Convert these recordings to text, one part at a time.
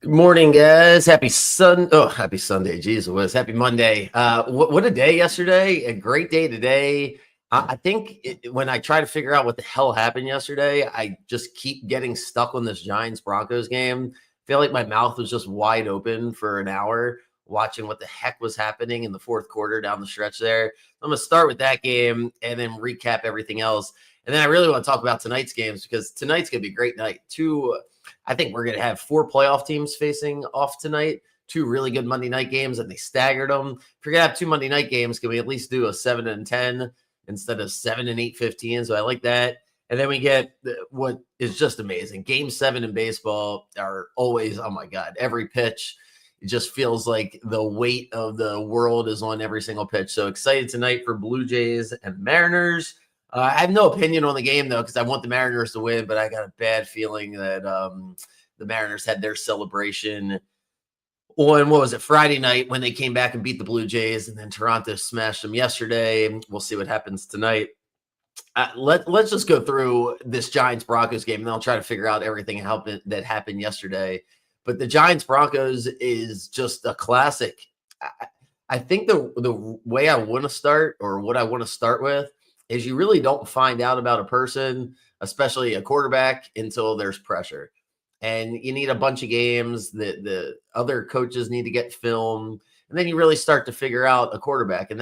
Good morning, guys. Happy happy Sunday. Jeez, it was happy Monday. What a day yesterday. A great day today. I think when I try to figure out what the hell happened yesterday, I just keep getting stuck on this Giants Broncos game. Feel like my mouth was just wide open for an hour watching what the heck was happening in the fourth quarter down the stretch there. I'm going to start with that game and then recap everything else. And then I really want to talk about tonight's games because tonight's going to be a great night. I think we're going to have 4 playoff teams facing off tonight, 2 really good Monday night games, and they staggered them. If you're going to have 2 Monday night games, can we at least do a 7-10 instead of 7 and 8-15? So I like that. And then we get what is just amazing. Game 7 in baseball are always, oh my God, every pitch. It just feels like the weight of the world is on every single pitch. So excited tonight for Blue Jays and Mariners. I have no opinion on the game, though, because I want the Mariners to win, but I got a bad feeling that the Mariners had their celebration on, what was it, Friday night when they came back and beat the Blue Jays, and then Toronto smashed them yesterday. We'll see what happens tonight. Let's just go through this Giants-Broncos game, and then I'll try to figure out everything that happened yesterday. But the Giants-Broncos is just a classic. I think the way I want to start, or what I want to start with, is you really don't find out about a person, especially a quarterback, until there's pressure. And you need a bunch of games that the other coaches need to get film. And then you really start to figure out a quarterback. And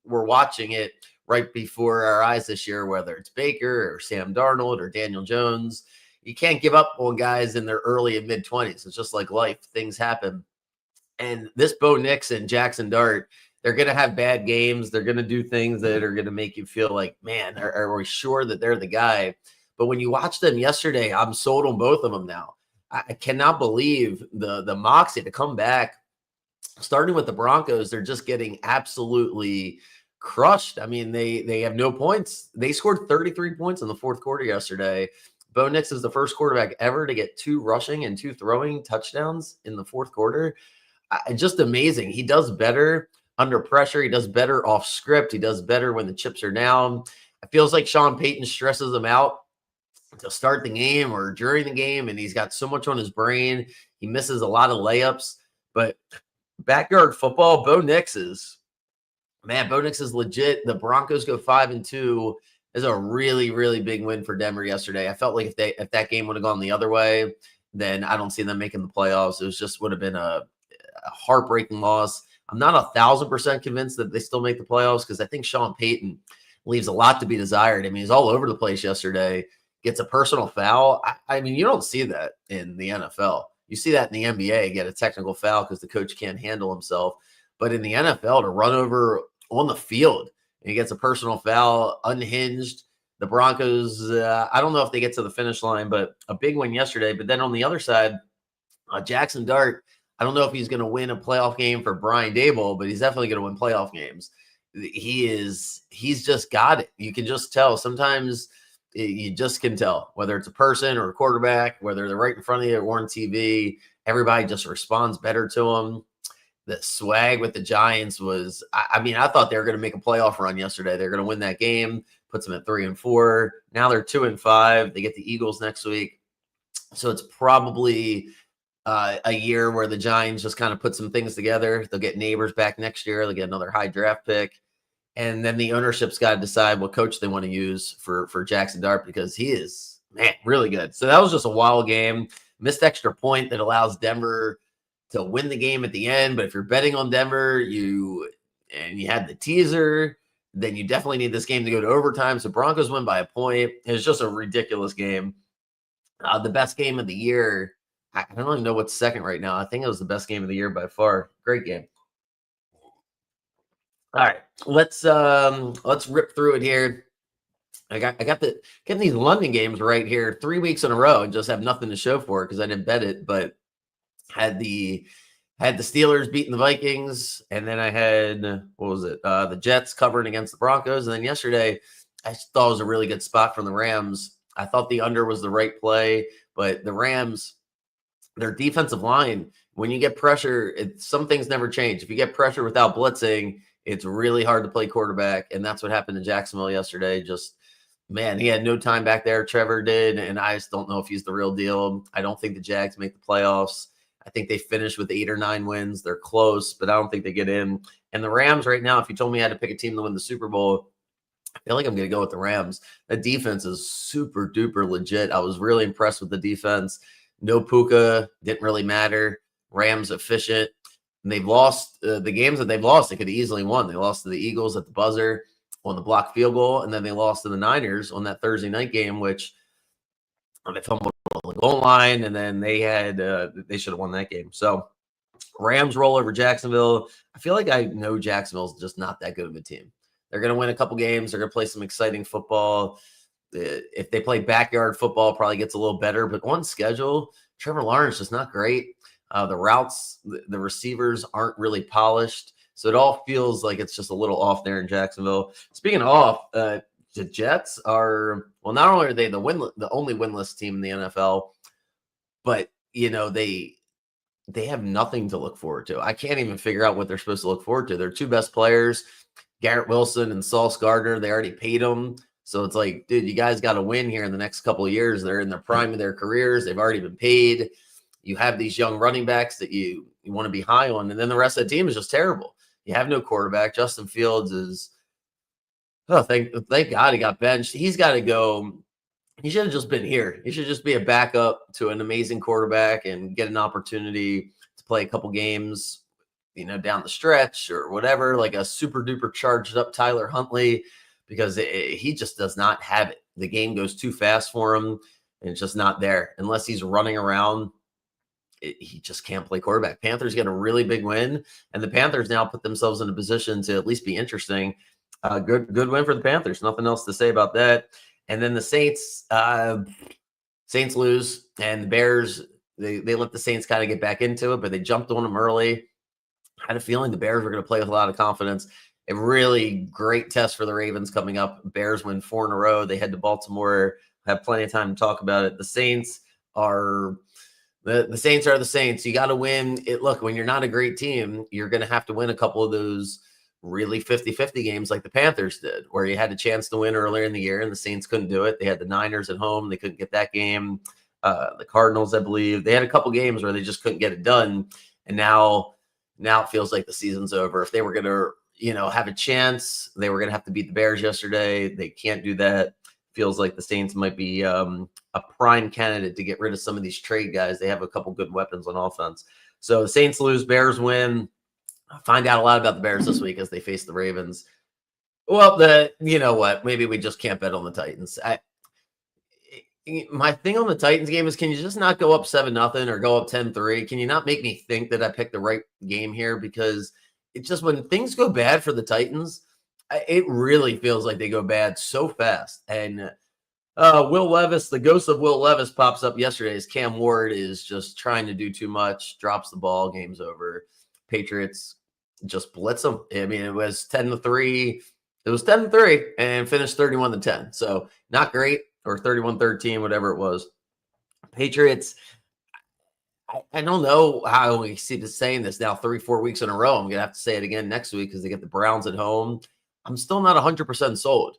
we're watching it right before our eyes this year, whether it's Baker or Sam Darnold or Daniel Jones. You can't give up on guys in their early and mid-20s. It's just like life. Things happen. And this Bo Nix and Jackson Dart, they're going to have bad games. They're going to do things that are going to make you feel like, man, are we sure that they're the guy? But when you watch them yesterday, I'm sold on both of them now. I cannot believe the moxie to come back. Starting with the Broncos, they're just getting absolutely crushed. I mean, they have no points. They scored 33 points in the fourth quarter yesterday. Bo Nix is the first quarterback ever to get 2 rushing and 2 throwing touchdowns in the fourth quarter. Just amazing. He does better under pressure. He does better off script. He does better when the chips are down. It feels like Sean Payton stresses him out to start the game or during the game, and he's got so much on his brain. He misses a lot of layups. But backyard football, Bo Nix is legit. The Broncos go 5-2. Is a really, really big win for Denver yesterday. I felt like if that game would have gone the other way, then I don't see them making the playoffs. It would have been a heartbreaking loss. I'm not 1,000% convinced that they still make the playoffs because I think Sean Payton leaves a lot to be desired. I mean, he's all over the place yesterday, gets a personal foul. I mean, you don't see that in the NFL. You see that in the NBA, get a technical foul because the coach can't handle himself. But in the NFL, to run over on the field and he gets a personal foul, unhinged. The Broncos, I don't know if they get to the finish line, but a big win yesterday. But then on the other side, Jackson Dart, I don't know if he's going to win a playoff game for Brian Daboll, but he's definitely going to win playoff games. He's just got it. You can just tell. Sometimes you just can tell whether it's a person or a quarterback, whether they're right in front of you or on TV. Everybody just responds better to him. The swag with the Giants was, I mean, I thought they were going to make a playoff run yesterday. They're going to win that game, puts them at 3-4. Now they're 2-5. They get the Eagles next week. So it's probably a year where the Giants just kind of put some things together. They'll get Neighbors back next year. They'll get another high draft pick. And then the ownership's got to decide what coach they want to use for Jackson Dart because he is, man, really good. So that was just a wild game. Missed extra point that allows Denver to win the game at the end. But if you're betting on Denver, you had the teaser, then you definitely need this game to go to overtime. So Broncos win by a point. It was just a ridiculous game. The best game of the year. I don't even know what's second right now. I think it was the best game of the year by far. Great game. All right, let's rip through it here. I got getting these London games right here 3 weeks in a row and just have nothing to show for it because I didn't bet it, but had the Steelers beating the Vikings, and then I had the Jets covering against the Broncos, and then yesterday I thought it was a really good spot from the Rams. I thought the under was the right play, but the Rams, their defensive line, when you get pressure, some things never change. If you get pressure without blitzing, it's really hard to play quarterback, and that's what happened in Jacksonville yesterday. Just, man, he had no time back there. Trevor did, and I just don't know if he's the real deal. I don't think the Jags make the playoffs. I think they finish with 8 or 9 wins. They're close, but I don't think they get in. And the Rams right now, if you told me I had to pick a team to win the Super Bowl, I feel like I'm going to go with the Rams. The defense is super duper legit. I was really impressed with the defense. No Puka, didn't really matter. Rams efficient. And they've lost the games that they've lost. They could have easily won. They lost to the Eagles at the buzzer on the blocked field goal, and then they lost to the Niners on that Thursday night game, which they fumbled on the goal line, and then they should have won that game. So Rams roll over Jacksonville. I feel like I know Jacksonville's just not that good of a team. They're going to win a couple games. They're going to play some exciting football. If they play backyard football, probably gets a little better. But on schedule, Trevor Lawrence is not great. The routes, the receivers aren't really polished. So it all feels like it's just a little off there in Jacksonville. Speaking of off, the Jets are, well, not only are they the only winless team in the NFL, but, they have nothing to look forward to. I can't even figure out what they're supposed to look forward to. Their two best players, Garrett Wilson and Sauce Gardner, they already paid them. So it's like, dude, you guys got to win here in the next couple of years. They're in the prime of their careers. They've already been paid. You have these young running backs that you want to be high on. And then the rest of the team is just terrible. You have no quarterback. Justin Fields is, thank God he got benched. He's got to go. He should have just been here. He should just be a backup to an amazing quarterback and get an opportunity to play a couple games, down the stretch or whatever, like a super duper charged up Tyler Huntley, because he just does not have it. The game goes too fast for him, and it's just not there. Unless he's running around, he just can't play quarterback. Panthers get a really big win, and the Panthers now put themselves in a position to at least be interesting. Good win for the Panthers. Nothing else to say about that. And then the Saints lose, and the Bears, they let the Saints kind of get back into it, but they jumped on them early. I had a feeling the Bears were going to play with a lot of confidence. A really great test for the Ravens coming up. Bears win 4 in a row. They head to Baltimore. Have plenty of time to talk about it. The Saints are the Saints are the Saints. You got to win it. Look, when you're not a great team, you're going to have to win a couple of those really 50-50 games like the Panthers did, where you had a chance to win earlier in the year and the Saints couldn't do it. They had the Niners at home. They couldn't get that game. The Cardinals, I believe, they had a couple games where they just couldn't get it done. And now it feels like the season's over. If they were going to, have a chance, they were going to have to beat the Bears yesterday. They can't do that. Feels like the Saints might be a prime candidate to get rid of some of these trade guys. They have a couple good weapons on offense. So the Saints lose, Bears win. I'll find out a lot about the Bears this week as they face the Ravens. Well, you know what? Maybe we just can't bet on the Titans. My thing on the Titans game is, can you just not go up 7-0 or go up 10-3? Can you not make me think that I picked the right game here? Because it's just, when things go bad for the Titans, it really feels like they go bad so fast. And Will Levis, the ghost of Will Levis, pops up yesterday as Cam Ward is just trying to do too much, drops the ball, game's over. Patriots just blitz them. I mean, it was 10-3. It was 10-3 and finished 31-10. So not great, or 31-13, whatever it was. Patriots, I don't know how we see the saying this now 3-4 weeks in a row. I'm going to have to say it again next week because they get the Browns at home. I'm still not 100% sold.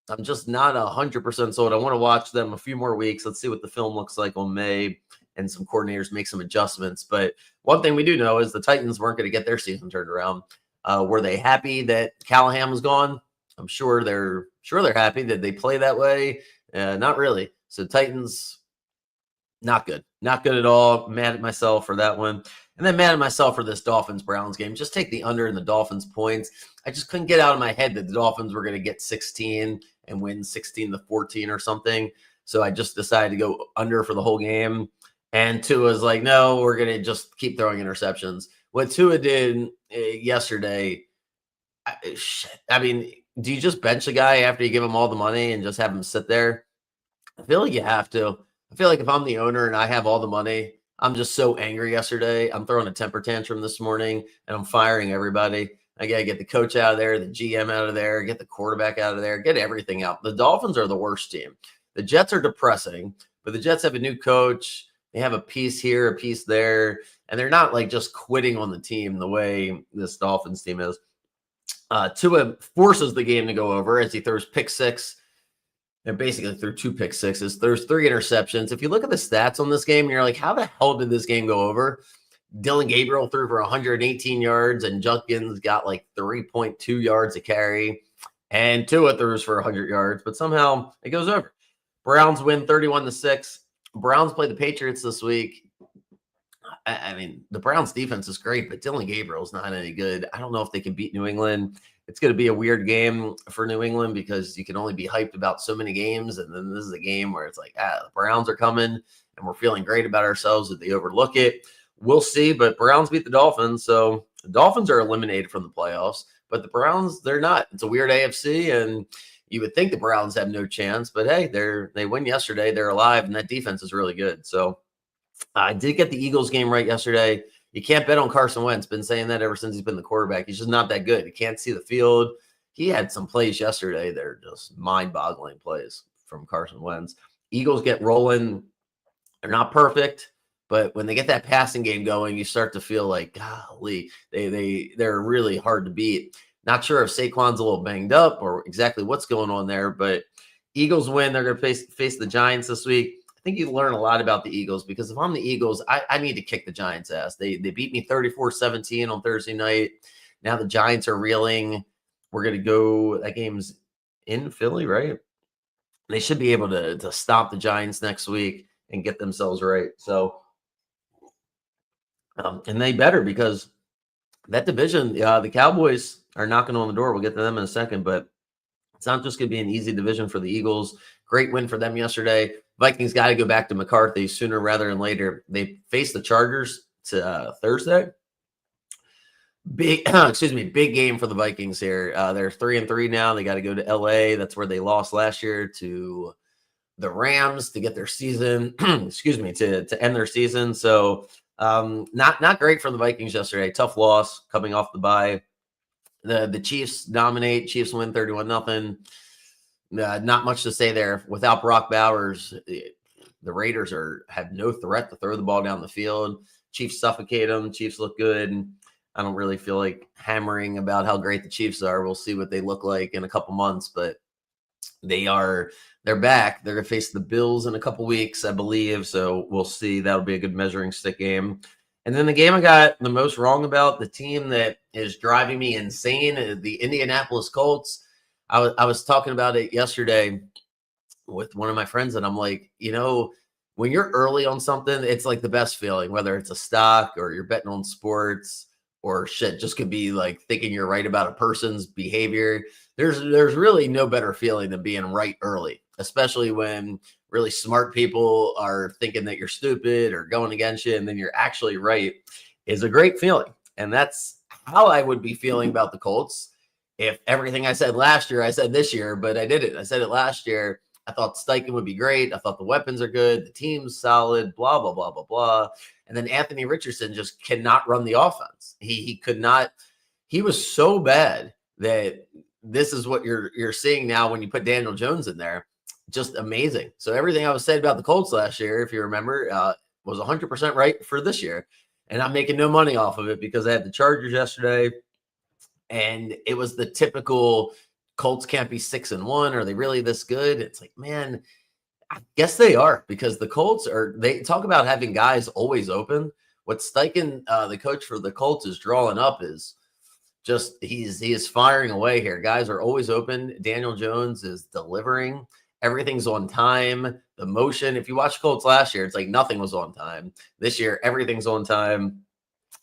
I'm just not 100% sold. I want to watch them a few more weeks. Let's see what the film looks like on May, and some coordinators make some adjustments. But one thing we do know is the Titans weren't going to get their season turned around. Were they happy that Callahan was gone? I'm sure they're happy. That they play that way? Not really. So Titans, not good. Not good at all. Mad at myself for that one. And then mad at myself for this Dolphins-Browns game. Just take the under in the Dolphins points. I just couldn't get out of my head that the Dolphins were going to get 16 and win 16-14 or something. So I just decided to go under for the whole game. And Tua's like, no, we're going to just keep throwing interceptions. What Tua did yesterday, I mean, do you just bench a guy after you give him all the money and just have him sit there? I feel like you have to. I feel like if I'm the owner and I have all the money, I'm just so angry yesterday. I'm throwing a temper tantrum this morning, and I'm firing everybody. I got to get the coach out of there, the GM out of there, get the quarterback out of there, get everything out. The Dolphins are the worst team. The Jets are depressing, but the Jets have a new coach. They have a piece here, a piece there, and they're not like just quitting on the team the way this Dolphins team is. Tua forces the game to go over as he throws pick six, and basically threw 2 pick sixes. There's 3 interceptions. If you look at the stats on this game, you're like, how the hell did this game go over? Dylan Gabriel threw for 118 yards, and Judkins got like 3.2 yards a carry, and Tua throws for 100 yards, but somehow it goes over. Browns win 31-6. Browns play the Patriots this week. I mean, the Browns defense is great, but Dylan Gabriel's not any good. I don't know if they can beat New England. It's going to be a weird game for New England because you can only be hyped about so many games. And then this is a game where it's like, the Browns are coming and we're feeling great about ourselves that they overlook it. We'll see, but Browns beat the Dolphins. So the Dolphins are eliminated from the playoffs, but the Browns, they're not. It's a weird AFC, and you would think the Browns have no chance, but hey, they win yesterday. They're alive, and that defense is really good. So I did get the Eagles game right yesterday. You can't bet on Carson Wentz. Been saying that ever since he's been the quarterback. He's just not that good. He can't see the field. He had some plays yesterday that are just mind-boggling plays from Carson Wentz. Eagles get rolling. They're not perfect, but when they get that passing game going, you start to feel like, golly, they're really hard to beat. Not sure if Saquon's a little banged up or exactly what's going on there, but Eagles win. They're going to face the Giants this week. I think you learn a lot about the Eagles because if I'm the Eagles, I need to kick the Giants' ass. They beat me 34-17 on Thursday night. Now the Giants are reeling. We're going to go – that game's in Philly, right? They should be able to stop the Giants next week and get themselves right. So, and they better because that division, the Cowboys are knocking on the door. We'll get to them in a second, but it's not just going to be an easy division for the Eagles. Great win for them yesterday. Vikings got to go back to McCarthy sooner rather than later. They face the Chargers to Thursday. Big game for the Vikings here. They're 3-3 now. They got to go to LA. That's where they lost last year to the Rams to get their season. To end their season. So not great for the Vikings yesterday. Tough loss coming off the bye. The Chiefs dominate. Chiefs win 31-0. Not much to say there. Without Brock Bowers, the Raiders have no threat to throw the ball down the field. Chiefs suffocate them. Chiefs look good. I don't really feel like hammering about how great the Chiefs are. We'll see what they look like in a couple months, but they're back. They're going to face the Bills in a couple weeks, I believe. So we'll see. That'll be a good measuring stick game. And then the game I got the most wrong about, the team that is driving me insane, the Indianapolis Colts. I was talking about it yesterday with one of my friends, and I'm like, when you're early on something, it's like the best feeling, whether it's a stock or you're betting on sports or shit, just could be like thinking you're right about a person's behavior. There's really no better feeling than being right early, especially when really smart people are thinking that you're stupid or going against you, and then you're actually right, is a great feeling. And that's how I would be feeling about the Colts. If everything I said last year, I said this year, but I didn't. I said it last year. I thought Steichen would be great. I thought the weapons are good. The team's solid, blah, blah, blah, blah, blah. And then Anthony Richardson just cannot run the offense. He could not. He was so bad that this is what you're seeing now when you put Daniel Jones in there. Just amazing. So everything I was saying about the Colts last year, if you remember, was 100% right for this year. And I'm making no money off of it because I had the Chargers yesterday. And it was the typical Colts can't be 6-1. Are they really this good? It's like, man, I guess they are, because the Colts they talk about having guys always open. What Steichen, the coach for the Colts, is drawing up is just he is firing away here. Guys are always open. Daniel Jones is delivering. Everything's on time. The motion, if you watch Colts last year, it's like nothing was on time. This year, everything's on time,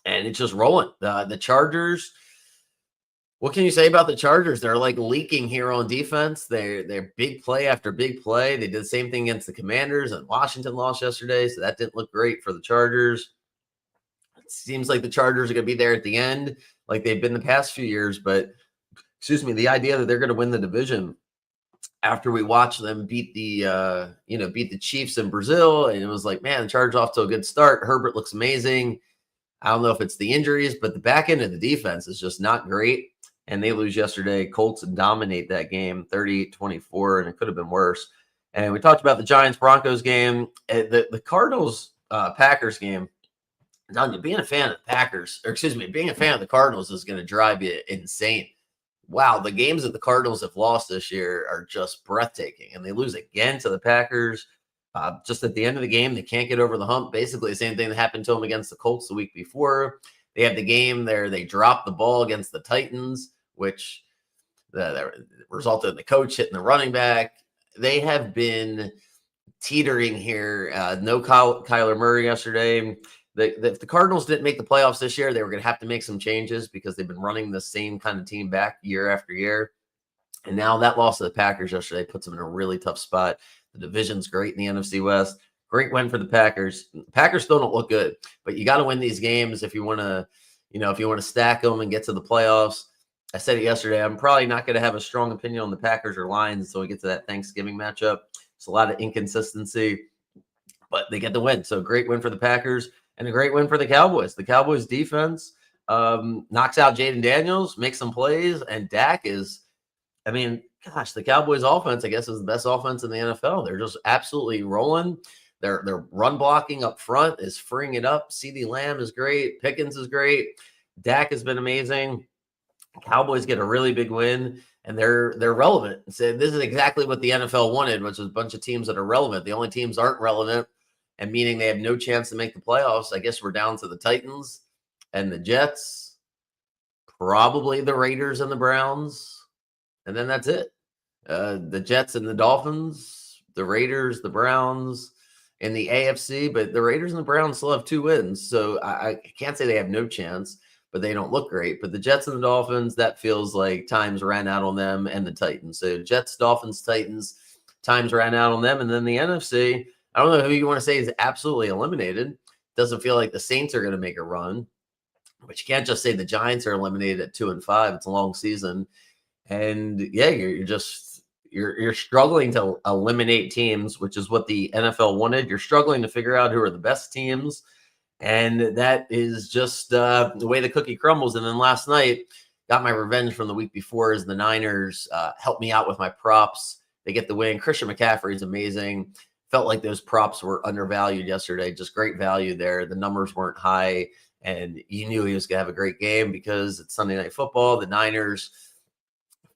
and it's just rolling. The Chargers. What can you say about the Chargers? They're like leaking here on defense. They're big play after big play. They did the same thing against the Commanders, and Washington lost yesterday, so that didn't look great for the Chargers. It seems like the Chargers are going to be there at the end like they've been the past few years, but the idea that they're going to win the division after we watch them beat the Chiefs in Brazil, and it was like, man, the Chargers off to a good start. Herbert looks amazing. I don't know if it's the injuries, but the back end of the defense is just not great. And they lose yesterday. Colts dominate that game 38-24, and it could have been worse. And we talked about the Giants-Broncos game. The Cardinals-Packers game. Being a fan of the Packers, being a fan of the Cardinals is going to drive you insane. Wow, the games that the Cardinals have lost this year are just breathtaking. And they lose again to the Packers. Just at the end of the game, they can't get over the hump. Basically, the same thing that happened to them against the Colts the week before. They have the game there. They dropped the ball against the Titans, which that resulted in the coach hitting the running back. They have been teetering here. No Kyler Murray yesterday. If the Cardinals didn't make the playoffs this year, they were going to have to make some changes because they've been running the same kind of team back year after year. And now that loss to the Packers yesterday puts them in a really tough spot. The division's great in the NFC West. Great win for the Packers. The Packers still don't look good, but you got to win these games if you want to, if you want to stack them and get to the playoffs. I said it yesterday. I'm probably not going to have a strong opinion on the Packers or Lions until we get to that Thanksgiving matchup. It's a lot of inconsistency, but they get the win. So great win for the Packers and a great win for the Cowboys. The Cowboys defense knocks out Jaden Daniels, makes some plays, and Dak is, the Cowboys offense, I guess, is the best offense in the NFL. They're just absolutely rolling. Their run blocking up front is freeing it up. CeeDee Lamb is great. Pickens is great. Dak has been amazing. Cowboys get a really big win, and they're relevant. So this is exactly what the NFL wanted, which is a bunch of teams that are relevant. The only teams aren't relevant, and meaning they have no chance to make the playoffs. I guess we're down to the Titans and the Jets, probably the Raiders and the Browns, and then that's it. The Jets and the Dolphins, the Raiders, the Browns, and the AFC. But the Raiders and the Browns still have 2 wins, so I can't say they have no chance, but they don't look great. But the Jets and the Dolphins, that feels like times ran out on them, and the Titans. So Jets, Dolphins, Titans, times ran out on them. And then the NFC, I don't know who you want to say is absolutely eliminated. Doesn't feel like the Saints are going to make a run, but you can't just say the Giants are eliminated at 2-5. It's a long season. And yeah, you're struggling to eliminate teams, which is what the NFL wanted. You're struggling to figure out who are the best teams. And that is just the way the cookie crumbles. And then last night, got my revenge from the week before as the Niners helped me out with my props. They get the win. Christian McCaffrey is amazing. Felt like those props were undervalued yesterday. Just great value there. The numbers weren't high, and you knew he was going to have a great game because it's Sunday Night Football. The Niners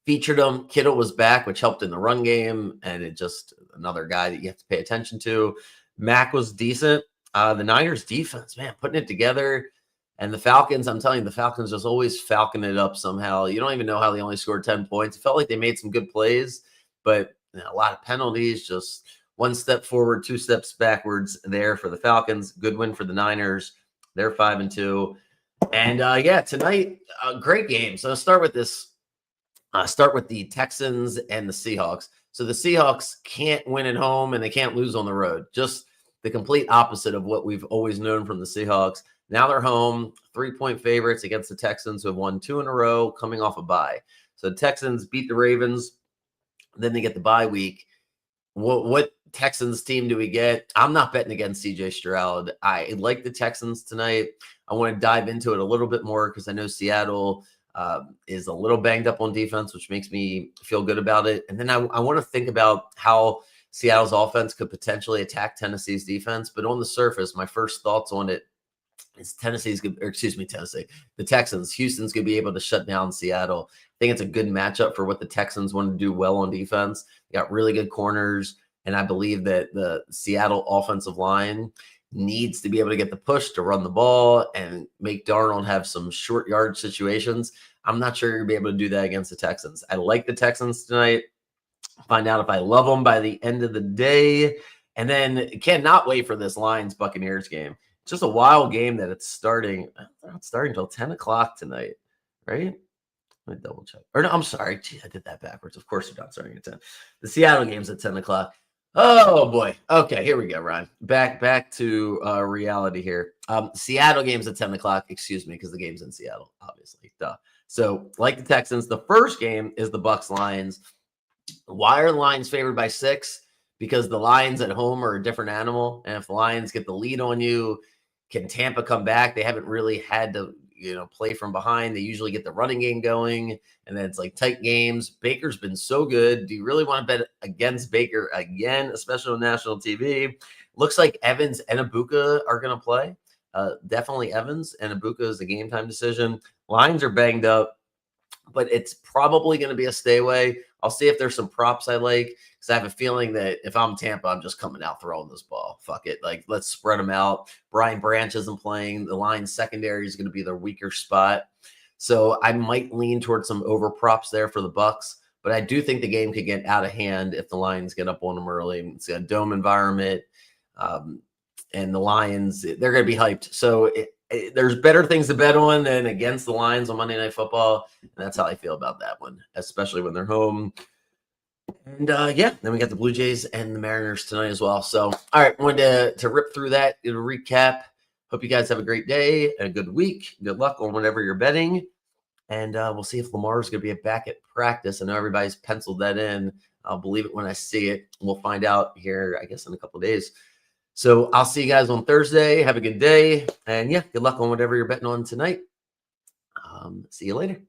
featured him. Kittle was back, which helped in the run game, and it just another guy that you have to pay attention to. Mac was decent. The Niners defense, man, putting it together. And the Falcons, I'm telling you, the Falcons just always falcon it up somehow. You don't even know how they only scored 10 points. It felt like they made some good plays, but a lot of penalties, just 1 step forward, 2 steps backwards there for the Falcons. Good win for the Niners. They're 5-2. And tonight, great game. So let's start with this. Start with the Texans and the Seahawks. So the Seahawks can't win at home and they can't lose on the road. Just the complete opposite of what we've always known from the Seahawks. Now they're home, 3-point favorites against the Texans, who have won 2 in a row, coming off a bye. So the Texans beat the Ravens. Then they get the bye week. What Texans team do we get? I'm not betting against CJ Stroud. I like the Texans tonight. I want to dive into it a little bit more because I know Seattle is a little banged up on defense, which makes me feel good about it. And then I want to think about how Seattle's offense could potentially attack Tennessee's defense. But on the surface, my first thoughts on it is the Texans. Houston's going to be able to shut down Seattle. I think it's a good matchup for what the Texans want to do well on defense. They got really good corners, and I believe that the Seattle offensive line needs to be able to get the push to run the ball and make Darnold have some short yard situations. I'm not sure you're going to be able to do that against the Texans. I like the Texans tonight. Find out if I love them by the end of the day. And then cannot wait for this Lions-Buccaneers game. It's just a wild game that it's starting. It's starting until 10 o'clock tonight, right? Let me double check. Or no, I'm sorry. Gee, I did that backwards. Of course they're not starting at 10. The Seattle game's at 10 o'clock. Oh, boy. Okay, here we go, Ryan. Back to reality here. Seattle game's at 10 o'clock. Excuse me, because the game's in Seattle, obviously. Duh. So, like the Texans, the first game is the Bucs-Lions. Why are the Lions favored by 6? Because the Lions at home are a different animal. And if the Lions get the lead on you, can Tampa come back? They haven't really had to, play from behind. They usually get the running game going, and then it's like tight games. Baker's been so good. Do you really want to bet against Baker again, especially on national TV? Looks like Evans and Ibuka are going to play. Definitely Evans and Ibuka is a game time decision. Lions are banged up, but it's probably going to be a stay away. I'll see if there's some props I like because I have a feeling that if I'm Tampa, I'm just coming out throwing this ball. Fuck it. Like, let's spread them out. Brian Branch isn't playing. The Lions secondary is going to be their weaker spot. So I might lean towards some over props there for the Bucks. But I do think the game could get out of hand if the Lions get up on them early. It's a dome environment. And the Lions, they're going to be hyped. So there's better things to bet on than against the Lions on Monday Night Football. And that's how I feel about that one, especially when they're home. And then we got the Blue Jays and the Mariners tonight as well. So, all right, wanted to rip through that, do a recap. Hope you guys have a great day and a good week. Good luck on whatever you're betting. And we'll see if Lamar's going to be back at practice. I know everybody's penciled that in. I'll believe it when I see it. We'll find out here, I guess, in a couple of days. So I'll see you guys on Thursday. Have a good day. And yeah, good luck on whatever you're betting on tonight. See you later.